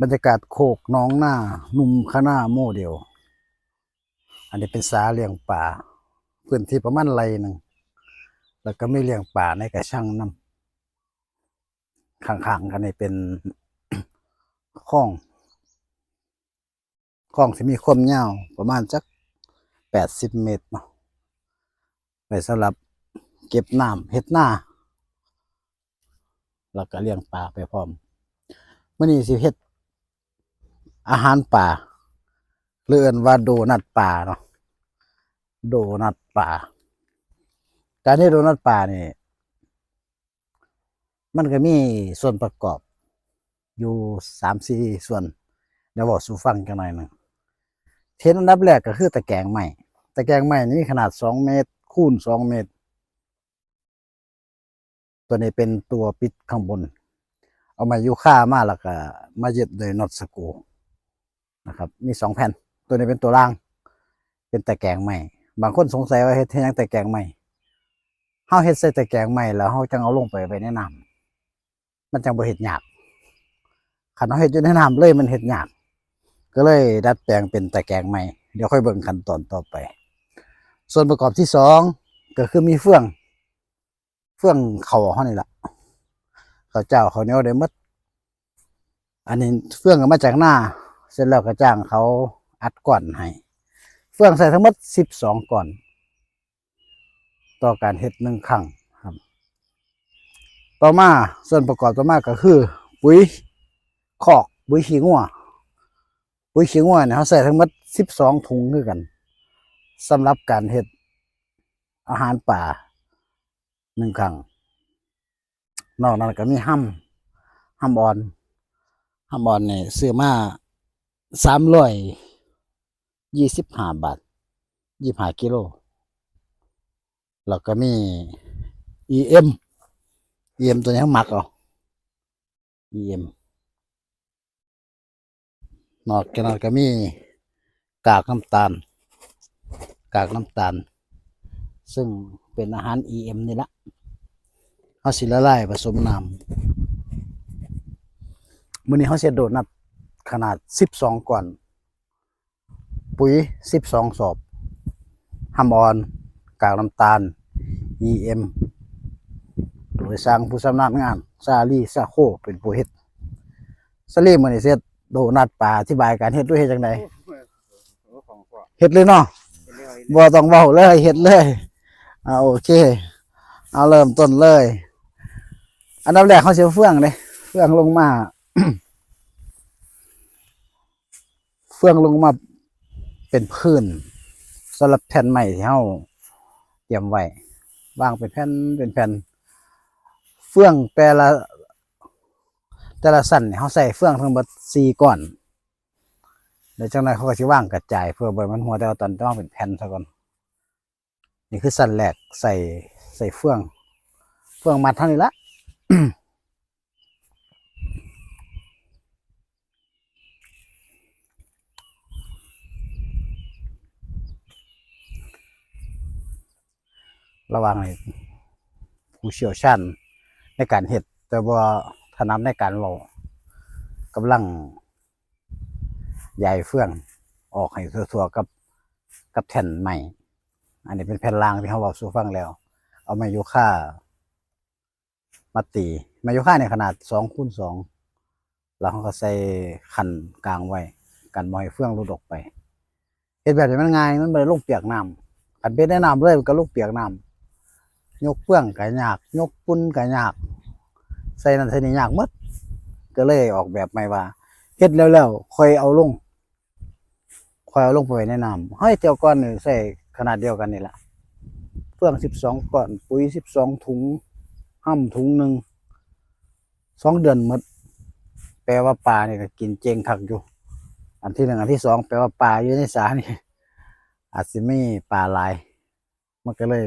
บรรยากาศโคกน้องหน้าหนุ่มคณะโมเดลอันนี้เป็นสาเลี้ยงปลาพื้นที่ประมาณไรหนึ่งแล้วก็ไม่เลี้ยงปลาในกระชังน้ำข้างๆกันนี่เป็น คลองที่มีความยาวประมาณจัก80 เมตรเนาะไว้สำหรับเก็บน้ำเฮ็ดนาแล้วก็เลี้ยงปลาไปพร้อมมื้อนี้สิเฮ็ดอาหารป่าหรือเอิ้นว่าโดนัทป่าเนาะโดนัทป่าการเฮ็ดโดนัทป่านี่มันก็มีส่วนประกอบอยู่3-4ส่วนเดี๋ยวบอกสู่ฟังจังหน่อยหนึ่งเทนอันดับแรกก็คือตะแกรงไม้นี่ขนาด2 เมตรคูณ2 เมตรตัวนี้เป็นตัวปิดข้างบนเอาไม้ยูคามาแล้วก็มายึดโดยน็อตสกรูนะครับมี2 แผ่นตัวนี้เป็นตัวล่างเป็นตะแกรงไม้บางคนสงสัยว่าเฮ็ดยังตะแกรงไม้เฮาเฮ็ดใส่ตะแกรงไม้แล้วเฮาจังเอาลงไปไว้ในน้ำมันจังบ่เฮ็ดยากคันเฮาเฮ็ดอยู่ในน้ำเลยมันเฮ็ดยากก็เลยดัดแปลงเป็นตะแกรงไม้เดี๋ยวค่อยเบิ่งขั้นตอนต่อไปส่วนประกอบที่2ก็คือมีเฟืองข้าวเฮานี่ล่ะข้าวเจ้าข้าวเหนียวได้หมดอันนี้เฟืองก็มาจากหน้าเสร็จแล้วก็จ้างเขาอัดก้อนให้เฟืองใส่ทั้งหมด12ก้อนต่อการเฮ็ด1ครั้งครับต่อมาส่วนประกอบต่อมาก็คือปุ๋ยคอกปุ๋ยขี้งัวเนี่ยเขาใส่ทั้งหมด12ถุงคือกันสำหรับการเฮ็ดอาหารป่า1 ครั้งนอกนั้นก็มีห้ำอ่อนนี่ซื้อมา325 บาท25 กิโลแล้วก็มี EM ตัวนี้หมักเอา EM นอกจากนั้นก็มีกากน้ำตาลซึ่งเป็นอาหาร EM นี่ละเขาสิละลายผสมน้ำมื้อนี้เขาเสียโดนัทขนาด12ก้อนปุ๋ย12สอบห้ำอ่อนกากน้ำตาล EM โดยสร้างผู้ชำนาญงานซาลีซาโคเป็นผู้เฮ็ดซาลีมื้อนี้เสร็จโดนัทป่าอธิบายการเฮ็ดด้วยเฮ็ดจังได๋เฮ็ดเลยเนาะบ่ต้องเว้าเลยเฮ็ดเลยโอเคเอาเริ่มต้นเลยอันดับแรกเขาสิเอาเฟืองเด้เฟืองลงมา เป็นพื้นสำหรับแผ่นใหม่ที่เราเตรียมไว้วางเป็นแผ่นเฟืองแต่ละสั้นเนี่ยเขาใส่เฟืองทั้งหมด4 ก้อนเดี๋ยวจังไรเขาก็จะว่างกระจายเพื่อบ่มันหัวแต่ว่าตอนต้องเป็นแผ่นซะก่อนนี่คือสั้นแรกใส่เฟืองมัดเท่านี้ละ ระวังเลยผู้เชี่ยวชาญในการเฮ็ดแต่ว่าถนัดในการเว้ากำลังใหญ่เฟืองออกให้ทั่วๆกับแผ่นใหม่อันนี้เป็นแผ่นรางที่เขาบอกสู่ฟังแล้วเอาไม้ยูคามาตีไม้ยูคาเนี่ยขนาด2x2แล้วเขาก็ใส่ขันกลางไว้กันบ่ให้เฟืองหลุดออกไปเฮ็ดแบบนี้มันง่ายมันบ่ได้ลงเปียกน้ำคันเป็นในน้ำเลยมันก็ลงเปียกน้ำยกเฟืองก็ยากยกปุ้นก็ยากใส่นั่นใส่นี่ยากหมดก็เลยออกแบบใหม่ว่าเฮ็ดแล้วค่อยเอาลงไปไว้ในน้ำให้เจียวก้อนนี่ใส่ขนาดเดียวกันนี่แหละเฟือง12ก้อนปุ๋ย12ถุงห้ำถุงหนึ่ง2 เดือนหมดแปลว่าปลาเนี่ยก็กินเจงคักอยู่อันที่ 1อันที่ 2แปลว่าปลาอยู่ในสานี่อาจจะไม่ปลาหลายมันก็เลย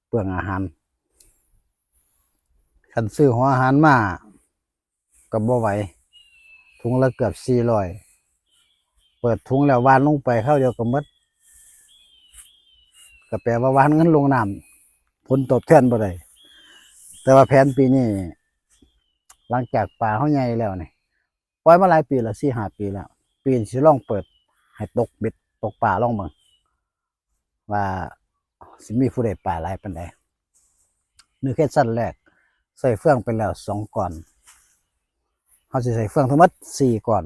เปลืองอาหารคันซื้อหัวอาหารมาก็บ่ไหวถุงละเกือบ400เปิดถุงแล้ววานลงไปเข้าเดียวก็หมดก็แปลว่าวานเงินลงน้ำผลตอบแทนบ่ได้แต่ว่าแผนปีนี้หลังจากปลาเขาใหญ่แล้วนี่ ปล่อยมาหลายปีแล้ว4-5 ปีแล้วปีนี้สิลองเปิดให้ตกเบ็ดตกปลาลองเบิ่งว่าสิมีผู้ใดปลาหลายปานใดนี่แค่สั้นแรกใส่เฟืองไปแล้ว2ก่อนเฮาสิใส่เฟืองทั้งหมด4ก่อน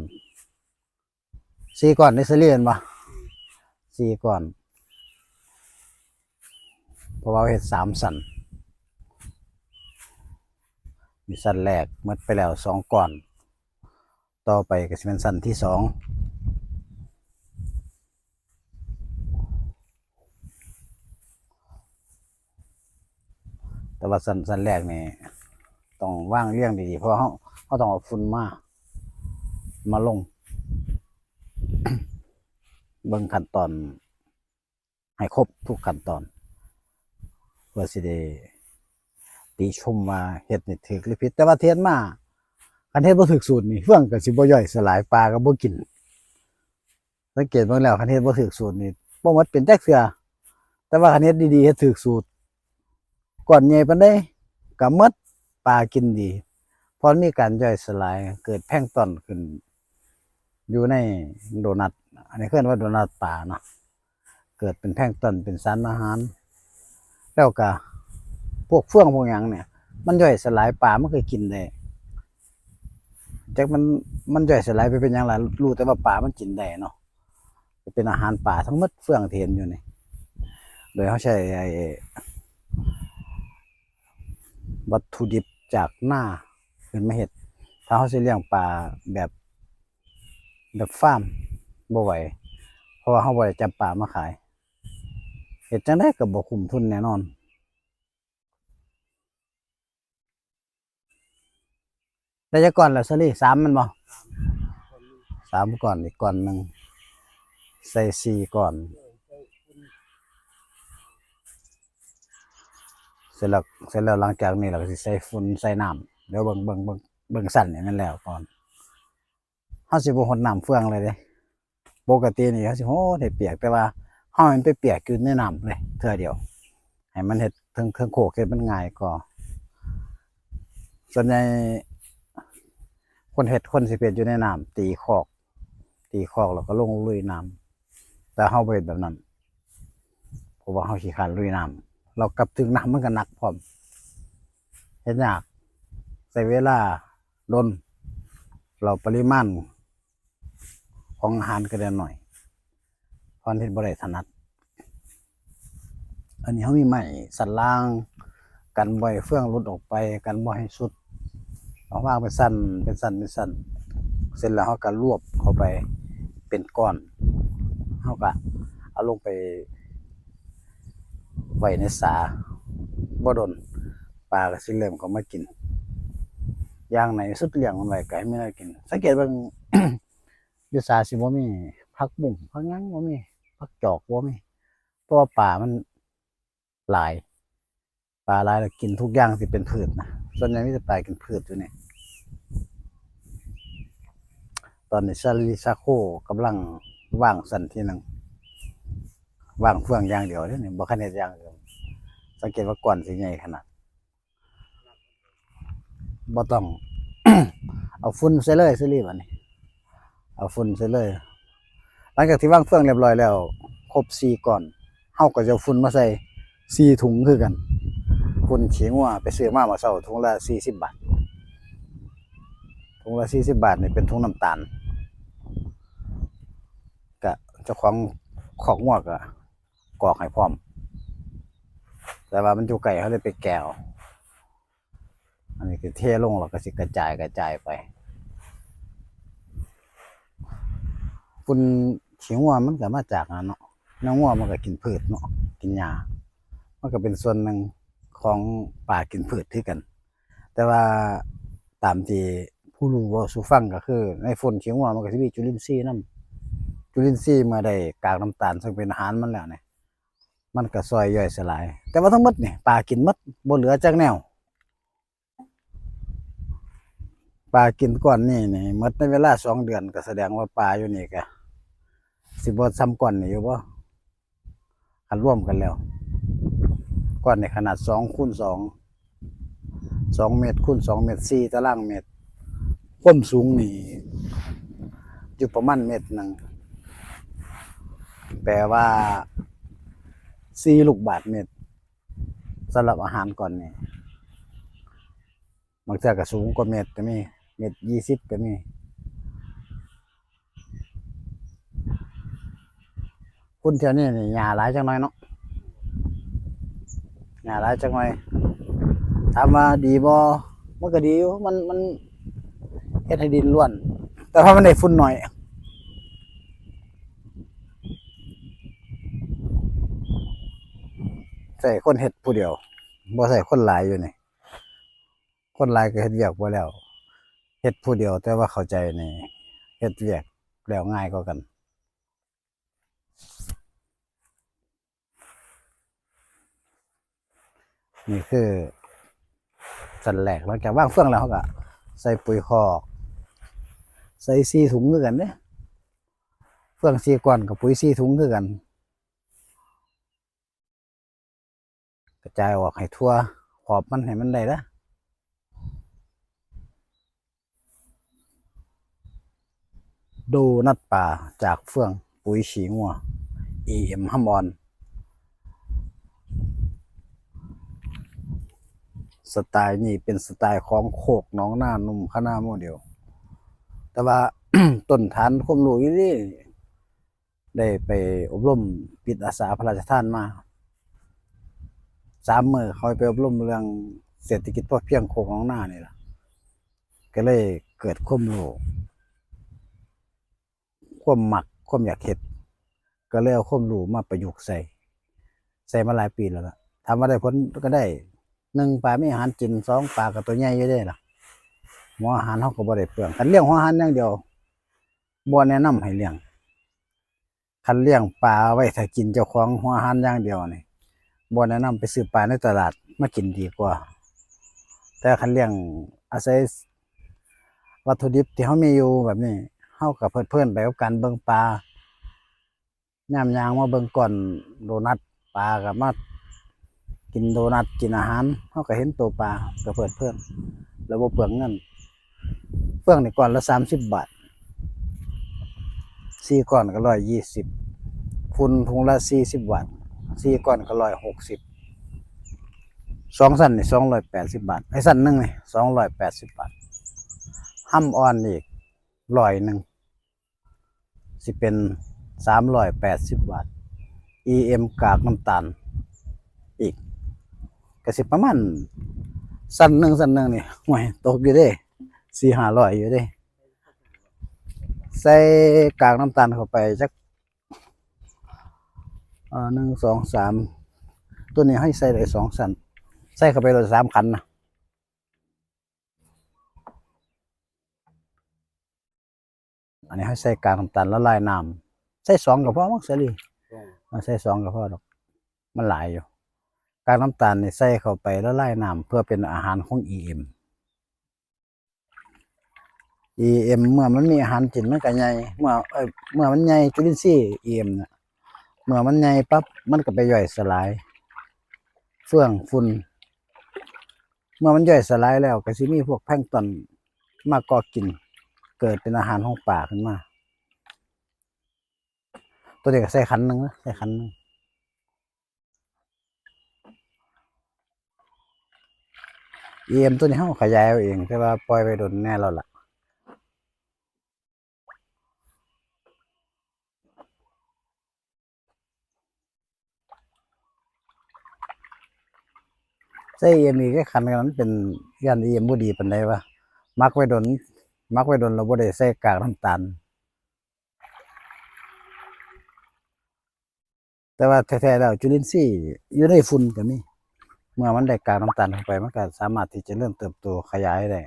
4ก่อนในซีรีส์เห็นบ่4ก่อนเพราะว่าเฮ็ด3สั้นมีสั้นแรกหมดไปแล้ว2ก่อนต่อไปก็สิเป็นสั้นที่2แต่ว่าสั้นแรกนี่ต้องวางเรียงดีๆเพราะเขาต้องเอาฝุ่นมาลง เบิ่งขั้นตอนให้ครบทุกขั้นตอนเพื่อสิได้ติชมว่าเฮ็ดนี่ถูกหรือผิดแต่ว่าเทียนมาคันเฮ็ดบ่ถูกสูตรนี่เฟื่องก็สิบ่ย่อยสลายปลาก็บ่กินสังเกตเบิ่งแล้วคันเฮ็ดบ่ถูกสูตรนี่บ่หมดเป็นจักเทื่อแต่ว่าคันเฮ็ดดีๆเฮ็ดถูกสูตรก่อนใหญ่ปานใดก็หมดปลากินดีเพราะมีการย่อยสลายเกิดแพลงก์ตอนขึ้นอยู่ในโดนัทอันนี้เรียกว่าโดนัทปลาเนาะเกิดเป็นแพลงก์ตอนเป็นสารอาหารแล้วก็พวกเฟื่องพวกหยังเนี่ยมันย่อยสลายปลามันก็กินได้จักมันย่อยสลายไปเป็นหยังล่ะรู้แต่ว่าปลามันกินได้เนาะเป็นอาหารปลาทั้งหมดเฟื่องที่เห็นอยู่นี่โดยเขาใช้วัตถุดิบจากหน้าขึ้นมาเฮ็ดถ้าเขาสิเลี้ยงปลาแบบฟาร์มบ่ไหวเพราะว่าเขาบ่ได้จับปลามาขายเฮ็ดจังได๋ก็บ่คุ้มทุนแน่นอนได้จักก่อนแล้วซะลี่3มันบ่3ก่อนอีกก่อนหนึงใส่4ก่อนเสร็จแล้วหลังจากนี้เราก็สิใส่ฝุ่นใส่น้ำเดี๋ยวเบิ่งสั่นนี่มันแล้วก่อนเฮาสิบ่รดน้ำเฟืองเลยเด้ปกตินี่เฮาสิโหให้เปียกแต่ว่าเฮามันไปเปียกอยู่ในน้ำเลยเทื่อเดียวให้มันเฮ็ดเทิงโคกเฮ็ดมันง่ายกว่าส่วนใหญ่คนสิเฮ็ดอยู่ในน้ำตีคอกแล้วก็ลงลุยน้ำแต่เฮาบ่เฮ็ดแบบนั้นเพราะว่าเฮาขี้คร้านลุยน้ำเรากลับถึงน้ำมันก็หนักพร้อมเฮ็ดยากใช้เวลาดนเราปริมาณของอาหารก็ได้หน่อยเพราะเฮ็ดบ่ได้ถนัดอันนี้เขามีไม้สันล่างกันบ่ให้เฟื่องหลุดออกไปกันบ่ให้สุดเอาวางเป็นสั้นเสร็จแล้วเขาก็รวบเข้าไปเป็นก้อนเขาก็เอาลงไปไว้ในสาบ่ดนปลาก็สิเริ่มเข้ามากินอย่างไหนสุดเลี้ยงมันไว้ก็ให้มันได้กินสังเกตเบิ่ง อยู่สาสิบ่มีผักบุ้งผักหยังบ่มีผักจอกบ่มีเพราะว่าปลามันหลายแล้วกินทุกอย่างที่เป็นพืชนะส่วนใหญ่มีแต่ปลากินพืชอยู่นี่ตอนนี้ซาโคกำลังว่างสันที่หนึ่งว่างเฟืองอย่างเดียวนี่บ่คันเฮ็ดอย่างอื่นสังเกตว่าก้อนสิใหญ่ขนาดบ่ต้อง เอาฝุ่นใส่เลยซิรีบัดนี้เอาฝุ่นใส่เลยหลังจากที่ว่างเฟืองเรียบร้อยแล้วครบ4ก่อนเฮาก็จะเอาฝุ่นมาใส่4ถุงคือกันฝุ่นขี้งัวไปซื้อมาเมื่อเช้าถุงละ40 บาทถุงละ40 บาทนี่เป็นถุงน้ำตาลก็เจ้าของขอกงัวก็กรอกให้พร้อมแต่ว่ามันอยู่ไกลเขาเลยไปแก้วอันนี้คือเทลงแล้วก็สิกระจายไปฝุ่นขี้งัวมันก็มาจากเนาะน้ำงัวมันก็กินพืชเนาะกินหญ้ามันก็เป็นส่วนหนึ่งของป่ากินพืชที่กันแต่ว่าตามที่ผู้รู้ว่าสู่ฟังก็คือในฝุ่นขี้งัวมันก็สิมีจุลินทรีย์นำจุลินทรีย์เมื่อได้กากน้ำตาลซึ่งเป็นอาหารมันแล้วเนี่ยมันก็ช่วยย่อยสลายแต่ว่าทั้งหมดนี่ปลากินหมดบ่เหลือจักแนวปลากินก้อนนี้นี่หมดในเวลา2 เดือนก็แสดงว่าปลาอยู่นี่ก็สิบ่ซ้ำก้อนนี่อยู่บ่คันรวมกันแล้วก้อนนี่ขนาด2 คูณ 2 2 เมตรคูณ 2 เมตร4 ตารางเมตร ความสูงนี่อยู่ประมาณ1 เมตรแปลว่า4 ลูกบาศก์เมตรสำหรับอาหารก่อนนี่บางเทื่อก็สูงกว่าเมตรก็มี1.20 เมตรก็มีพุ่นเที่ยวนี้นี่หญ้าหลายจังน้อยเนาะหญ้าหลายจังน้อยถามว่าดีบ่มันก็ดีอยู่มันเฮ็ดให้ดินร่วนแต่ว่ามันได้ฝุ่นน้อยใส่คนเฮ็ดผู้เดียวบ่ใส่คนหลายอยู่นี่คนหลายก็เฮ็ดเวียกบ่แล้วเฮ็ดผู้เดียวแต่ว่าเข้าใจนี่เฮ็ดเวียกแล้วง่ายกว่ากันนี่คือสันแรกหลังจากวางเฟืองแล้วเขาก็ใส่ปุ๋ยคอกใส่4 ถุงคือกันเด้เฟือง4 ก้อนกับปุ๋ย4 ถุงคือกันกระจายออกให้ทั่วขอบมันให้มันได้ละดูนัดป่าจากเฟืองปุ๋ยฉีงัว EM ห้ำออนสไตล์นี้เป็นสไตล์ของโคกน้องหน้านุ่มคณะโมเดลแต่ว่า ต้นฐานความรู้อยู่นี่ได้ไปอบรมจิตอาสาพระราชทานมา3 มื้อเขาไปอบรมเรื่องเศรษฐกิจพอเพียงโคกน้องหน้านี่ล่ะก็เลยเกิดความรู้ความมักความอยากเฮ็ดก็เลยเอาความรู้มาประยุกต์ใส่มาหลายปีแล้วล่ะทำมาได้ผลก็ได้1 ปลามีอาหารกิน2 ปลาก็ตัวใหญ่อยู่เด้ล่ะหัวอาหารเฮาก็บ่ได้เปลืองคันเลี้ยงหัวอาหารอย่างเดียวบ่แนะนำให้เลี้ยงคันเลี้ยงปลาไว้ถ้ากินเจ้าของหัวอาหารอย่างเดียวนี่บ่แนะนำไปซื้อปลาในตลาดมากินดีกว่าแต่คันเลี้ยงอาศัยวัตถุดิบที่เฮามีอยู่แบบนี้เฮาก็เพลิดเพลินไปกับการเบิ่งปลายามยางมาเบิ่งก่อนโดนัทปลาก็มากินโดนัทกินอาหารเฮาก็เห็นตัวปลาก็เพลิดเพลินแล้วบ่เปลืองเงินเฟืองนี่ก้อนละ30 บาท4 ก้อนก็120ฝุ่นถุงละ40 บาท4 ก้อนก็160 2 สั่นนี่280 บาทไอ้สั่นหนึงนี่280 บาทห้ำออนอีก100สิเป็น380 บาท EM กากน้ำตาลอีกก็สิประมาณสั่นหนึ่งนี่ห่วยตกอยู่เด้400-500อยู่เด้ใส่กากน้ำตาลเข้าไปจัก1 2 3ตัวนี้ให้ใส่ได้2 สั่นใส่เข้าไปเลย3 ขันนะอันนี้ให้ใส่กากน้ำตาลละลายน้ำใส่2ก็พอมั้งเสรีใส่2ก็พอดอกมันหลายอยู่กากน้ำตาลนี่ใส่เข้าไปละลายน้ำเพื่อเป็นอาหารของ EM เมื่อมันมีอาหารกินมันก็ใหญ่เมื่อมันใหญ่จุลินทรีย์ EM น่ะเมื่อมันใหญ่ปั๊บมันก็ไปย่อยสลายเฟื่องฝุ่นเมื่อมันย่อยสลายแล้วก็สิมีพวกแพลงก์ตอนมาก่อกินเกิดเป็นอาหารของปลาขึ้นมาตัวนี้ก็ใส่ขันหนึงนะใส่ขันหนึงตัวนี้เฮาขยายเอาเองแต่ว่าปล่อยไปโดนแน่แล้วล่ะใส่ อีกแค่ขันกันนั้นเป็นย่าน บ่ดีปานใดวะมักไว้โดนแล้วบ่ได้ใส่กากน้ำตาลแต่ว่าแท้ๆแล้วจุลินทรีย์อยู่ในฝุ่นก็มีเมื่อมันได้กากน้ำตาลเข้าไปมันก็สามารถที่จะเริ่มเติบโตขยายได้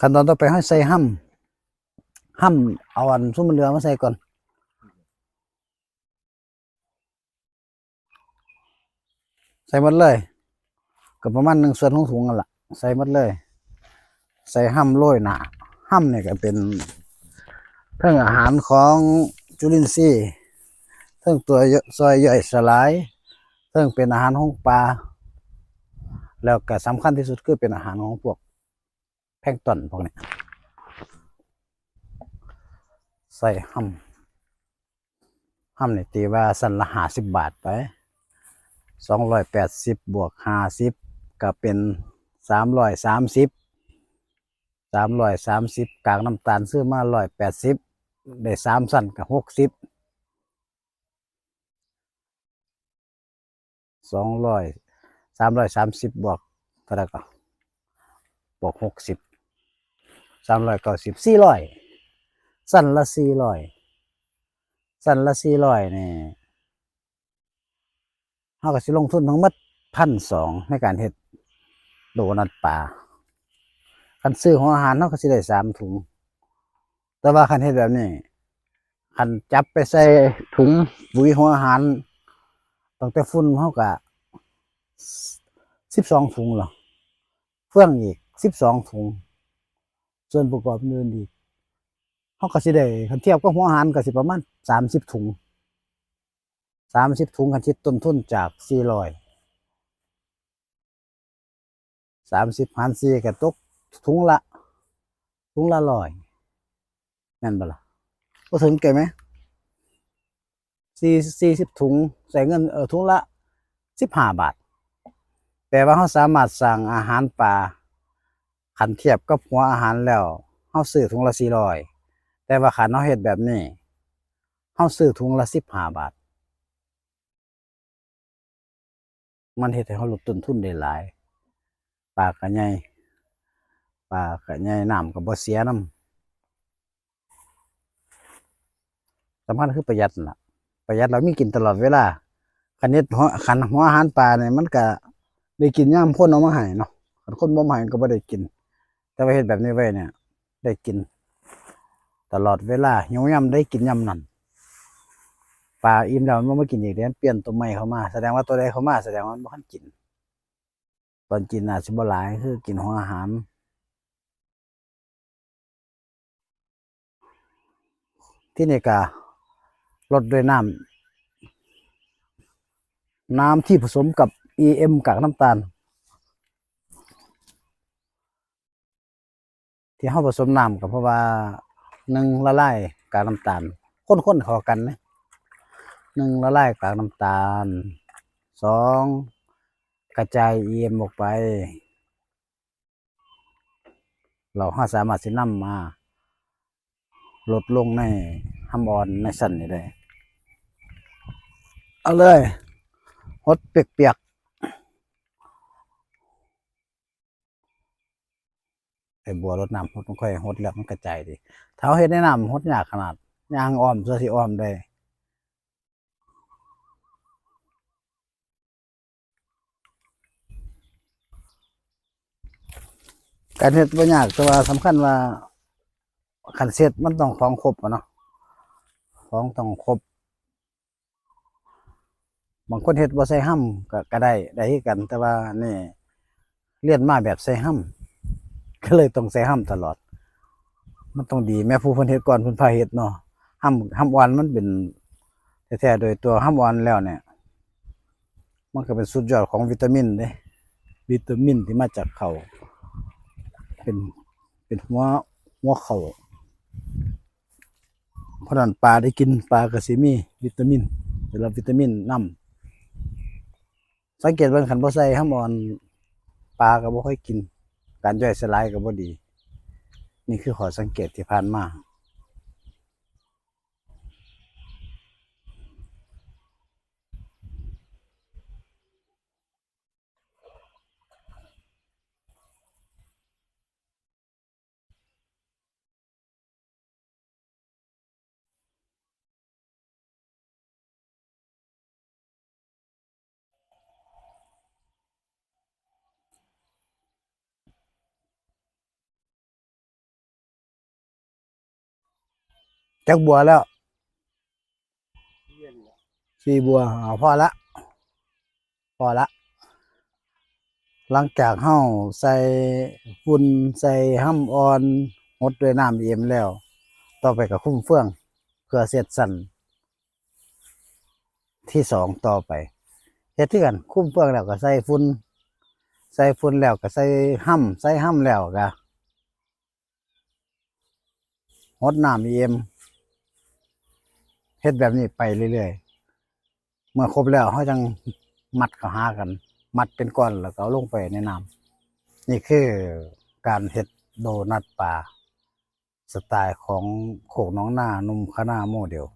ขั้นตอนต่อไปให้ใส่ห้ำเอาอันซุ่มเหลือมาใส่ก่อนใส่หมดเลยก็ประมาณ1 ส่วนของถุงนั่นล่ะใส่หมดเลยใส่ห้ำโรยหน้าห้ำนี่ก็เป็นเทั้งอาหารของจุลินทรีย์เทั้งตัวซอยย่อยสลายเทั้งเป็นอาหารของปลาแล้วก็สำคัญที่สุดคือเป็นอาหารของพวก แพลงก์ต้นพวกนี้ใส่ห้ำนี่ตีว่าสั่นละ50 บาทไป280บวก50ก็เป็น330กากน้ำตาลซื้อมา180ได้3สั่นกับ60 330บวกเท่าไหร่ก็บวก60 390 400สั่นละ400นี่เฮาก็สิลงทุนทั้งหมด1,200ในการเฮ็ดโดนัทปลาคันซื้อของอาหารเฮาก็สิได้3 ถุงแต่ว่าคันเฮ็ดแบบนี้คันจับไปใส่ถุงปุ๋ยของอาหารตั้งแต่ฝุ่นเฮาก็12 ถุงหรอเฟื่องอีก12 ถุงส่วนประกอบอื่นอีกเฮาก็สิได้คันเทียบกับหัวอาหารก็สิประมาณ30 ถุงคันคิดต้นทุนจาก400 30หาร4ก็ตกถุงละ100แม่นบ่ล่ะบ่ถึงแก่ไหม40 ถุงใส่เงินถุงละ15 บาทแปลว่าเฮาสามารถสร้างอาหารปลาคันเทียบกับหัวอาหารแล้วเฮาซื้อถุงละ400แต่ว่าคันเฮาเฮ็ดแบบนี้เฮาซื้อถุงละ15 บาทมันเฮ็ดให้เฮาลดต้นทุนได้หลายปลาก็ใหญ่น้ำก็บ่เสียนำสำคัญคือประหยัดล่ะประหยัดแล้วมีกินตลอดเวลาคันหัวอาหารปลาเนี่ยมันก็ได้กินยามคนเอามาให้เนาะคันคนบ่มาให้ก็บ่ได้กินแต่ว่าเฮ็ดแบบนี้ไว้เนี่ยได้กินตลอดเวลาหิวยามได้กินยามนั้นปลาอิ่มแล้วมันบ่มากินอีกเด้เปลี่ยนตัวใหม่เข้ามาแสดงว่าตัวใดเข้ามาแสดงว่ามันบ่ทันกินตอนกินน่าสิบ่หลายคือกินหัวอาหารที่นี่ก็ลดด้วยน้ำที่ผสมกับ EM กากน้ำตาลที่เฮาผสมน้ำก็เพราะว่า1ละลายกากน้ำตาลคนๆเข้ากันนะ1ละลายกากน้ำตาล2กระจาย EM ออกไปเราสามารถสินำมาลดลงในห้ำอ่อนในสั่นนี่ได้เอาเลยหดเปียกไอ้บัวรดน้ำหดมันค่อยหดแล้วมันกระจายดิเท้าเฮ็ดในน้ำหดยากขนาดยางอ้อมเสื้อที่อ้อมได้การเฮ็ดบ่ยากแต่ว่าสำคัญว่าคันเสร็จมันต้องของครบเนาะของต้องครบบางคนเฮ็ดบ่ใส่ห้ำก็ได้คือกันแต่ว่านี่เรียนมาแบบใส่ห้ำก็เลยต้องใส่ห้ำตลอดมันต้องดีแม่ผู้เพิ่นเฮ็ดก่อนเพิ่นพาเฮ็ดเนาะห้ำอ่อนมันเป็นแท้ๆโดยตัวห้ำอ่อนแล้วเนี่ยมันก็เป็นสุดยอดของวิตามินเด้วิตามินที่มาจากเขาเป็นหัวเขาเพราะนั้นปลาได้กินปลาก็สิมีวิตามินได้รับวิตามินนำสังเกตเบิ่งคันบ่ใส่ห้ำอ่อนปลาก็บ่ค่อยกินการย่อยสลายก็บ่ดีนี่คือข้อสังเกตที่ผ่านมาจักบัวแล้ว4 บัวพอละหลังจากเฮาใส่ฝุ่นใส่ห้ำอ่อนหดด้วยน้ำเอ็มแล้วต่อไปก็คุ้มเฟืองเพื่อเสร็จสั่นที่2ต่อไปเฮ็ดคือกันคุ้มเฟืองแล้วก็ใส่ฝุ่นแล้วก็ใส่ห้ำแล้วก็ หดน้ำ EM เฮ็ดแบบนี้ไปเรื่อยๆเมื่อครบแล้วเขาจังมัดเข้าหากัน มัดเป็นก้อนแล้วก็เอาลงไปในน้ำนี่คือการเฮ็ดโดนัทปลาสไตล์ของโคกน้องนาหนุ่มคณะโมเดล